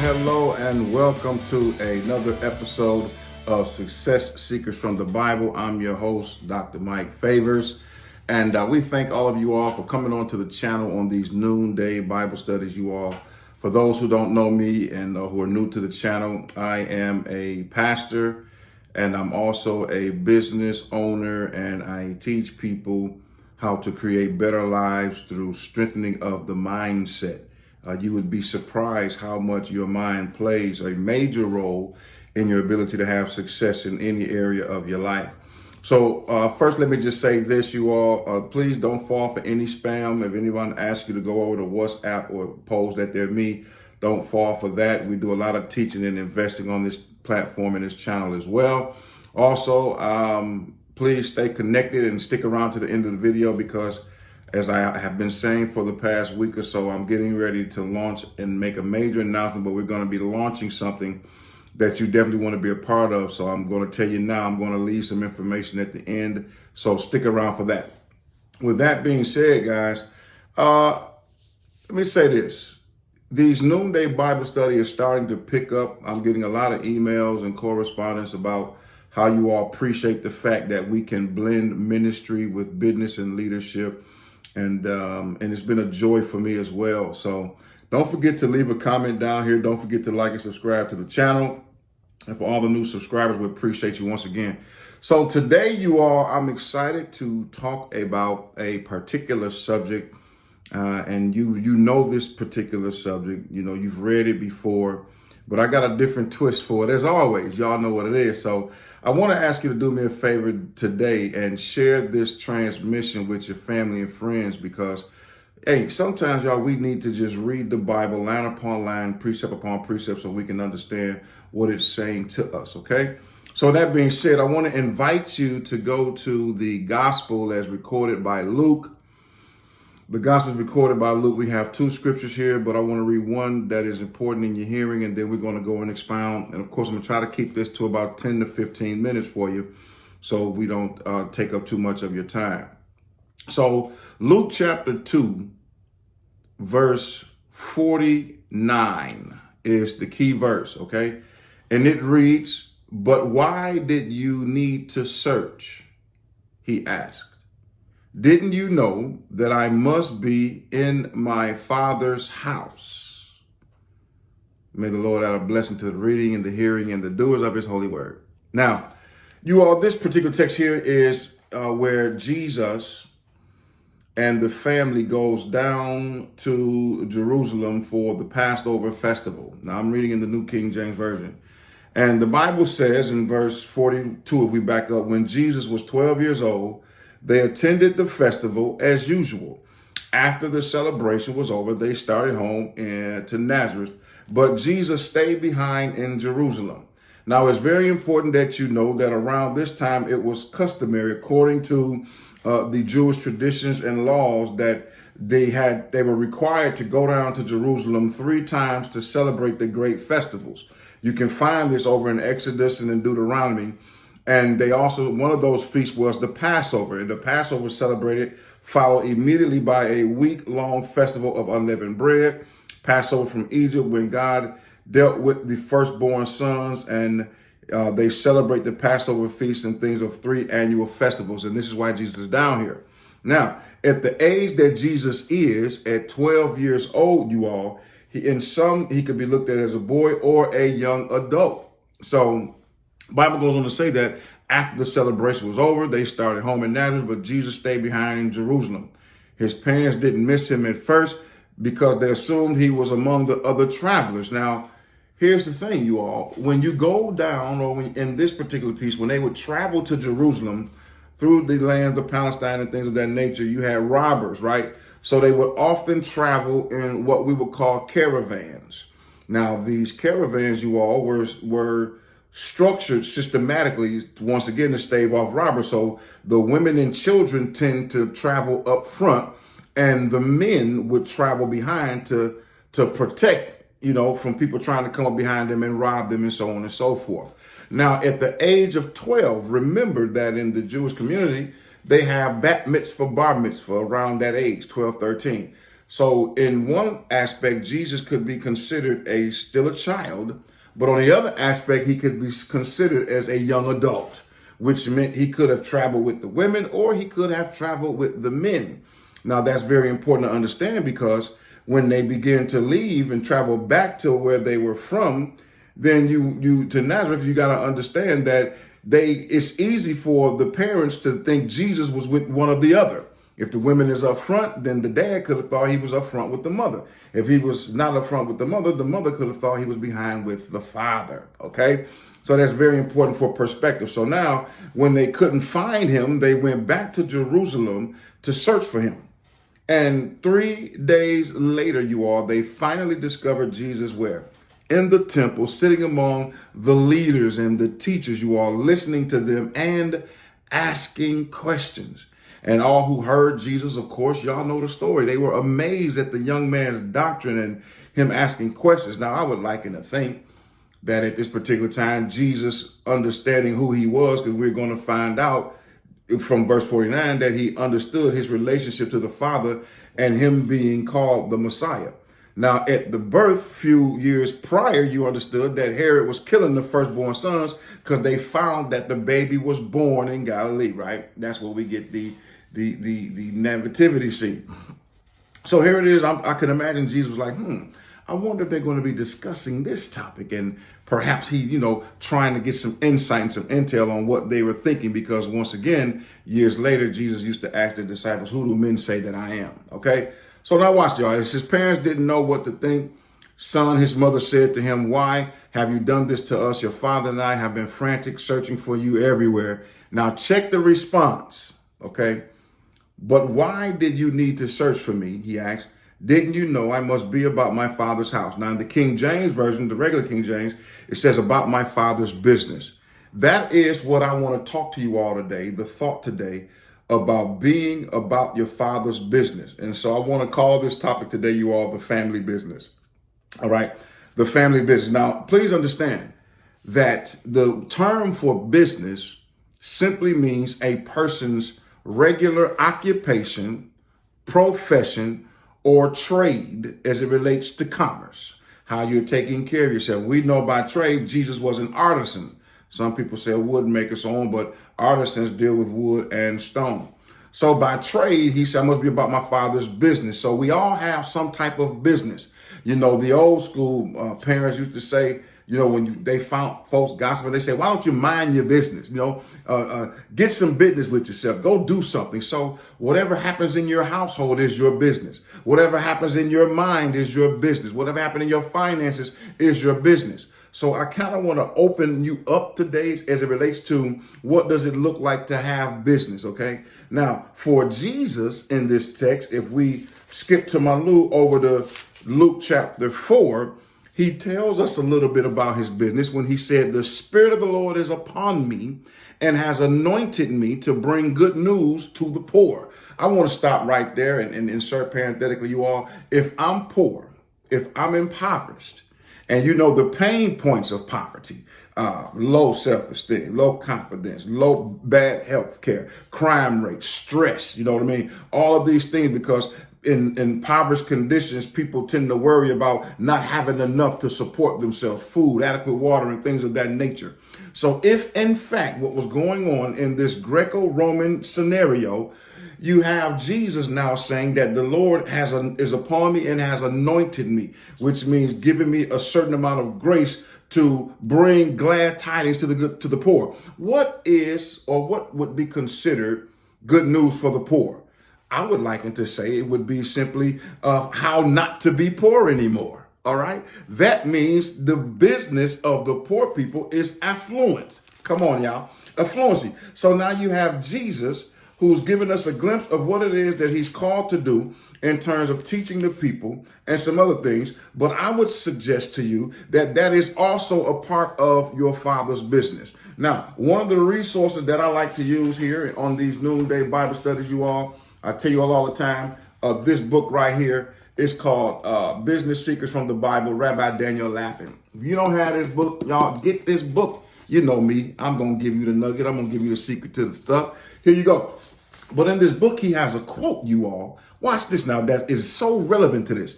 hello, and welcome to another episode of Success Seekers from the Bible. I'm your host, Dr. Mike Favors, and we thank all of you all for coming on to the channel on these noonday Bible studies. You all, for those who don't know me and who are new to the channel, I am a pastor, and I'm also a business owner, and I teach people how to create better lives through strengthening of the mindset. You would be surprised how much your mind plays a major role in your ability to have success in any area of your life. So first, let me just say this, you all, please don't fall for any spam. If anyone asks you to go over to WhatsApp or post that they're me, don't fall for that. We do a lot of teaching and investing on this platform and this channel as well. Also, please stay connected and stick around to the end of the video, because as I have been saying for the past week or so, I'm getting ready to launch and make a major announcement, but we're going to be launching something that you definitely want to be a part of. So I'm going to tell you now, I'm going to leave some information at the end. So stick around for that. With that being said, guys, let me say this. These noonday Bible study is starting to pick up. I'm getting a lot of emails and correspondence about how you all appreciate the fact that we can blend ministry with business and leadership. And it's been a joy for me as well. So don't forget to leave a comment down here. Don't forget to like and subscribe to the channel. And for all the new subscribers, we appreciate you once again. So today, you all, I'm excited to talk about a particular subject. And you know this particular subject. You know, you've read it before, but I got a different twist for it. As always, y'all know what it is. So I want to ask you to do me a favor today and share this transmission with your family and friends, because, hey, sometimes, y'all, we need to just read the Bible line upon line, precept upon precept, so we can understand what it's saying to us, okay? So that being said, I want to invite you to go to the gospel as recorded by Luke. The gospel is recorded by Luke. We have two scriptures here, but I want to read one that is important in your hearing, and then we're going to go and expound. And of course, I'm going to try to keep this to about 10 to 15 minutes for you, so we don't take up too much of your time. So Luke chapter 2, verse 49 is the key verse, okay? And it reads, "But why did you need to search?" he asked. "Didn't you know that I must be in my Father's house?" May the Lord add a blessing to the reading and the hearing and the doers of his holy word. Now, you all, this particular text here is where Jesus and the family goes down to Jerusalem for the Passover festival. Now, I'm reading in the New King James Version. And the Bible says in verse 42, if we back up, when Jesus was 12 years old, they attended the festival as usual. After the celebration was over, they started home to Nazareth, but Jesus stayed behind in Jerusalem. Now, it's very important that you know that around this time, it was customary, according to the Jewish traditions and laws, that they were required to go down to Jerusalem 3 times to celebrate the great festivals. You can find this over in Exodus and in Deuteronomy. And they also, one of those feasts was the Passover. And the Passover was celebrated, followed immediately by a week-long festival of unleavened bread. Passover from Egypt, when God dealt with the firstborn sons, and they celebrate the Passover feast and things of 3 annual festivals. And this is why Jesus is down here. Now, at the age that Jesus is, at 12 years old, you all, he could be looked at as a boy or a young adult. So Bible goes on to say that after the celebration was over, they started home in Nazareth, but Jesus stayed behind in Jerusalem. His parents didn't miss him at first because they assumed he was among the other travelers. Now, here's the thing, you all. When you go down, or in this particular piece, when they would travel to Jerusalem through the land of Palestine and things of that nature, you had robbers, right? So they would often travel in what we would call caravans. Now, these caravans, you all, were structured systematically, once again, to stave off robbers. So the women and children tend to travel up front, and the men would travel behind to protect, from people trying to come up behind them and rob them and so on and so forth. Now, at the age of 12, remember that in the Jewish community, they have bat mitzvah, bar mitzvah around that age, 12, 13. So in one aspect, Jesus could be considered still a child, but on the other aspect, he could be considered as a young adult, which meant he could have traveled with the women or he could have traveled with the men. Now that's very important to understand, because when they begin to leave and travel back to where they were from, then you to Nazareth, you got to understand that it's easy for the parents to think Jesus was with one or the other. If the women is up front, then the dad could have thought he was up front with the mother. If he was not up front with the mother could have thought he was behind with the father. Okay. So that's very important for perspective. So now when they couldn't find him, they went back to Jerusalem to search for him. And 3 days later, they finally discovered Jesus where? In the temple, sitting among the leaders and the teachers, listening to them and asking questions. And all who heard Jesus, of course, y'all know the story. They were amazed at the young man's doctrine and him asking questions. Now, I would liken to think that at this particular time, Jesus understanding who he was, because we're going to find out from verse 49 that he understood his relationship to the Father and him being called the Messiah. Now, at the birth, few years prior, you understood that Herod was killing the firstborn sons because they found that the baby was born in Galilee, right? That's where we get the nativity scene. So here it is. I can imagine Jesus was like, I wonder if they're going to be discussing this topic, and perhaps he, trying to get some insight and some intel on what they were thinking, because once again, years later, Jesus used to ask the disciples, who do men say that I am? Okay. So now watch, y'all. His parents didn't know what to think. Son, his mother said to him, why have you done this to us? Your father and I have been frantic, searching for you everywhere. Now check the response. Okay. But why did you need to search for me? He asked. Didn't you know I must be about my father's house? Now in the King James version, the regular King James, it says about my father's business. That is what I want to talk to you all today. The thought today about being about your father's business. And so I want to call this topic today, the family business. All right. The family business. Now, please understand that the term for business simply means a person's regular occupation, profession, or trade as it relates to commerce, how you're taking care of yourself. We know by trade, Jesus was an artisan. Some people say a wood maker, so on, but artisans deal with wood and stone. So by trade, he said, I must be about my father's business. So we all have some type of business. The old school parents used to say, when they found folks gossiping, they say, why don't you mind your business? Get some business with yourself. Go do something. So whatever happens in your household is your business. Whatever happens in your mind is your business. Whatever happens in your finances is your business. So I kind of want to open you up today as it relates to what does it look like to have business, okay? Now, for Jesus in this text, if we skip to Luke over to Luke chapter 4, he tells us a little bit about his business when he said, the Spirit of the Lord is upon me and has anointed me to bring good news to the poor. I want to stop right there and insert parenthetically, if I'm poor, if I'm impoverished, and the pain points of poverty, low self-esteem, low confidence, low bad health care, crime rate, stress, all of these things, because in impoverished conditions, people tend to worry about not having enough to support themselves, food, adequate water, and things of that nature. So if in fact what was going on in this Greco-Roman scenario, you have Jesus now saying that the Lord is upon me and has anointed me, which means giving me a certain amount of grace to bring glad tidings to the poor. What would be considered good news for the poor? I would like to say it would be simply how not to be poor anymore. All right. That means the business of the poor people is affluence. Come on, y'all. Affluency. So now you have Jesus, who's given us a glimpse of what it is that he's called to do in terms of teaching the people and some other things. But I would suggest to you that is also a part of your father's business. Now, one of the resources that I like to use here on these noonday Bible studies, I tell you all the time, this book right here is called Business Secrets from the Bible, Rabbi Daniel Lappin. If you don't have this book, y'all get this book. You know me. I'm going to give you the nugget. I'm going to give you the secret to the stuff. Here you go. But in this book, he has a quote, you all. Watch this now, that is so relevant to this.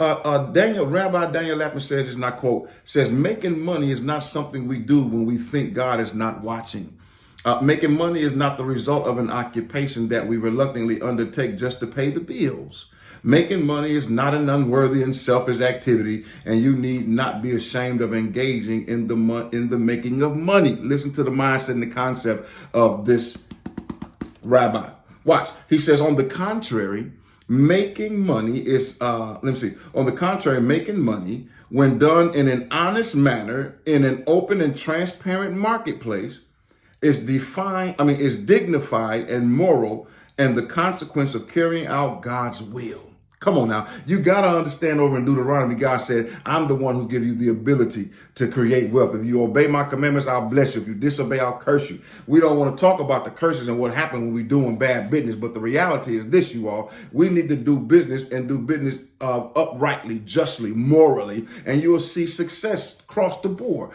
Rabbi Daniel Lapin says, it's not quote, says, making money is not something we do when we think God is not watching. Making money is not the result of an occupation that we reluctantly undertake just to pay the bills. Making money is not an unworthy and selfish activity, and you need not be ashamed of engaging in the making of money. Listen to the mindset and the concept of this rabbi. Watch. He says, on the contrary, making money is, on the contrary, making money, when done in an honest manner, in an open and transparent marketplace, is dignified and moral, and the consequence of carrying out God's will. Come on now. You got to understand, over in Deuteronomy, God said, I'm the one who give you the ability to create wealth. If you obey my commandments, I'll bless you. If you disobey, I'll curse you. We don't want to talk about the curses and what happened when we're doing bad business. But the reality is this, you all. We need to do business and do business uprightly, justly, morally, and you will see success across the board,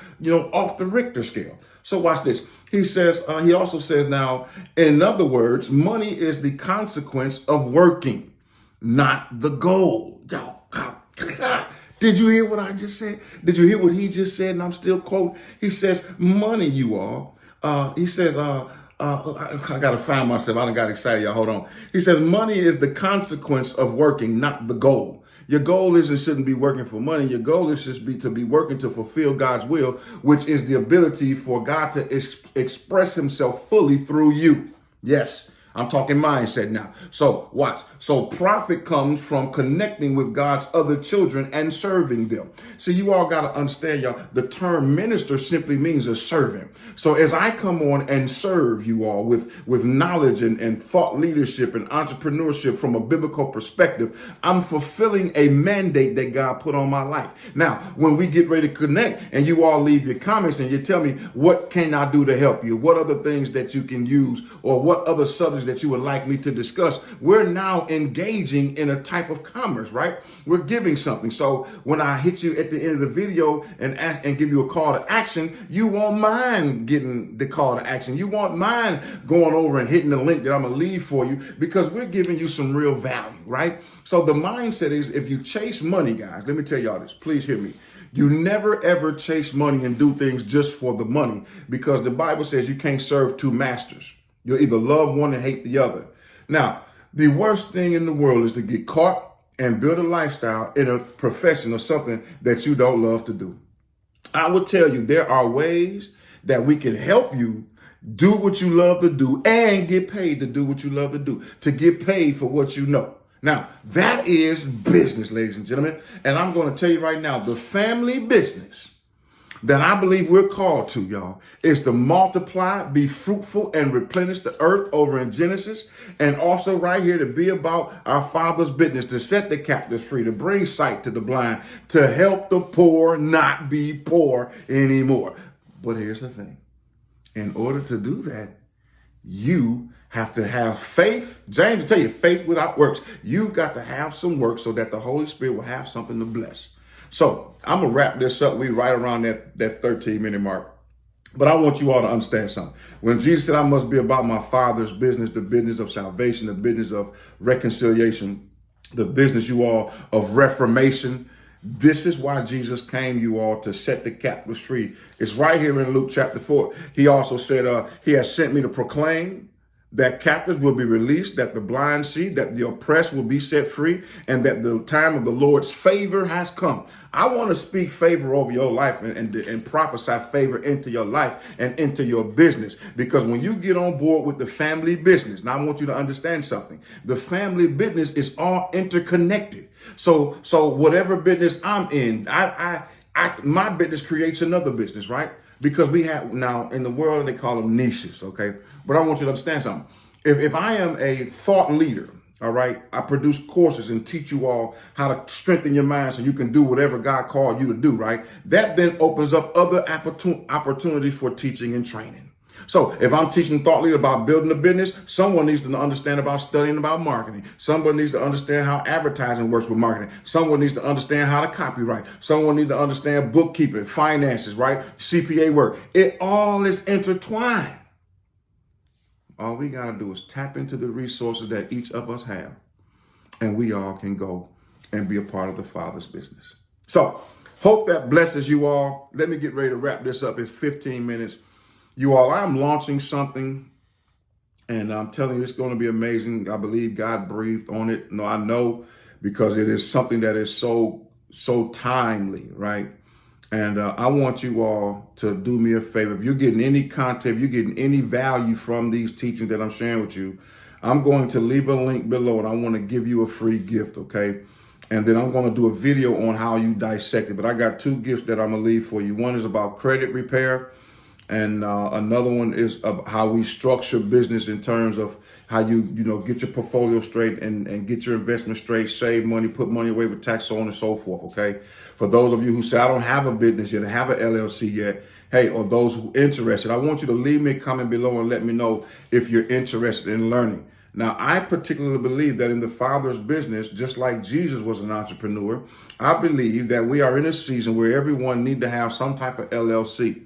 off the Richter scale. So watch this. He says, he also says now, in other words, money is the consequence of working, not the goal. Did you hear what I just said? Did you hear what he just said? And I'm still quoting. He says, money, you all. He says, I got to find myself. I done got excited, y'all. Hold on. He says, money is the consequence of working, not the goal. Your goal shouldn't be working for money. Your goal is just to be working to fulfill God's will, which is the ability for God to express himself fully through you. Yes. I'm talking mindset now. So watch. So profit comes from connecting with God's other children and serving them. So you all got to understand, y'all, the term minister simply means a servant. So as I come on and serve you all with knowledge and thought leadership and entrepreneurship from a biblical perspective, I'm fulfilling a mandate that God put on my life. Now, when we get ready to connect and you all leave your comments and you tell me, what can I do to help you? What other things that you can use, or what other subjects that you would like me to discuss? We're now engaging in a type of commerce, right? We're giving something. So when I hit you at the end of the video and ask and give you a call to action, you won't mind getting the call to action. You won't mind going over and hitting the link that I'm going to leave for you, because we're giving you some real value, right? So the mindset is, if you chase money, guys, let me tell y'all this, please hear me. You never, ever chase money and do things just for the money, because the Bible says you can't serve two masters. You'll either love one and hate the other. Now, the worst thing in the world is to get caught and build a lifestyle in a profession or something that you don't love to do. I will tell you, there are ways that we can help you do what you love to do and get paid to do what you love to do, to get paid for what you know. Now, that is business, ladies and gentlemen. And I'm going to tell you right now, the family business that I believe we're called to, y'all, is to multiply, be fruitful, and replenish the earth over in Genesis. And also right here to be about our Father's business, to set the captives free, to bring sight to the blind, to help the poor not be poor anymore. But here's the thing. In order to do that, you have to have faith. James will tell you, faith without works. You've got to have some work so that the Holy Spirit will have something to bless. So I'm going to wrap this up. We right around that 13-minute mark. But I want you all to understand something. When Jesus said, I must be about my Father's business, the business of salvation, the business of reconciliation, the business, you all, of reformation, this is why Jesus came, you all, to set the captives free. It's right here in Luke chapter 4. He also said, he has sent me to proclaim that captives will be released, that the blind see, that the oppressed will be set free, and that the time of the Lord's favor has come. I want to speak favor over your life and prophesy favor into your life and into your business. Because when you get on board with the family business, now I want you to understand something. The family business is all interconnected. So whatever business I'm in, my business creates another business, right? Because we have now in the world, they call them niches, okay? But I want you to understand something. If I am a thought leader, all right, I produce courses and teach you all how to strengthen your mind so you can do whatever God called you to do, right? That then opens up other opportunities for teaching and training. So if I'm teaching thought leader about building a business, someone needs to understand about studying about marketing. Someone needs to understand how advertising works with marketing. Someone needs to understand how to copyright. Someone needs to understand bookkeeping, finances, right? CPA work. It all is intertwined. All we got to do is tap into the resources that each of us have, and we all can go and be a part of the Father's business. So, hope that blesses you all. Let me get ready to wrap this up. It's 15 minutes. You all, I'm launching something, and I'm telling you, it's going to be amazing. I believe God breathed on it. No, I know, because it is something that is so timely, right? And I want you all to do me a favor. If you're getting any content, if you're getting any value from these teachings that I'm sharing with you, I'm going to leave a link below, and I want to give you a free gift, okay? And then I'm going to do a video on how you dissect it. But I got 2 gifts that I'm going to leave for you. One is about credit repair, and another one is of how we structure business in terms of how you get your portfolio straight and get your investment straight, save money, put money away with tax, so on and so forth, okay? For those of you who say, I don't have a business yet, I have an LLC yet, hey, or those who are interested, I want you to leave me a comment below and let me know if you're interested in learning. Now, I particularly believe that in the Father's business, just like Jesus was an entrepreneur, I believe that we are in a season where everyone need to have some type of LLC,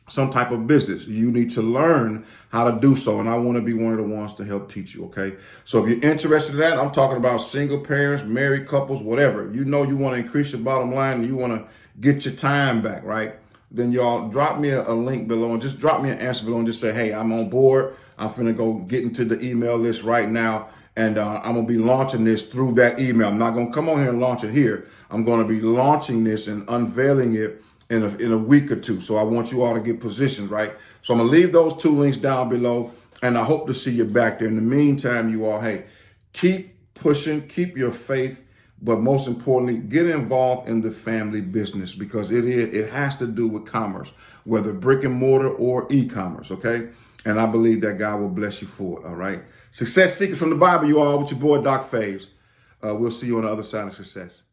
some type of business. You need to learn how to do so. And I want to be one of the ones to help teach you. Okay. So if you're interested in that, I'm talking about single parents, married couples, whatever, you want to increase your bottom line and you want to get your time back, right? Then y'all drop me a link below and just drop me an answer below and just say, hey, I'm on board. I'm finna go get into the email list right now. And I'm going to be launching this through that email. I'm not going to come on here and launch it here. I'm going to be launching this and unveiling it in a week or 2. So I want you all to get positioned, right? So I'm going to leave those 2 links down below, and I hope to see you back there. In the meantime, you all, hey, keep pushing, keep your faith, but most importantly, get involved in the family business, because it has to do with commerce, whether brick and mortar or e-commerce, okay? And I believe that God will bless you for it, all right? Success Secrets from the Bible, you all, with your boy, Doc Faves. We'll see you on the other side of success.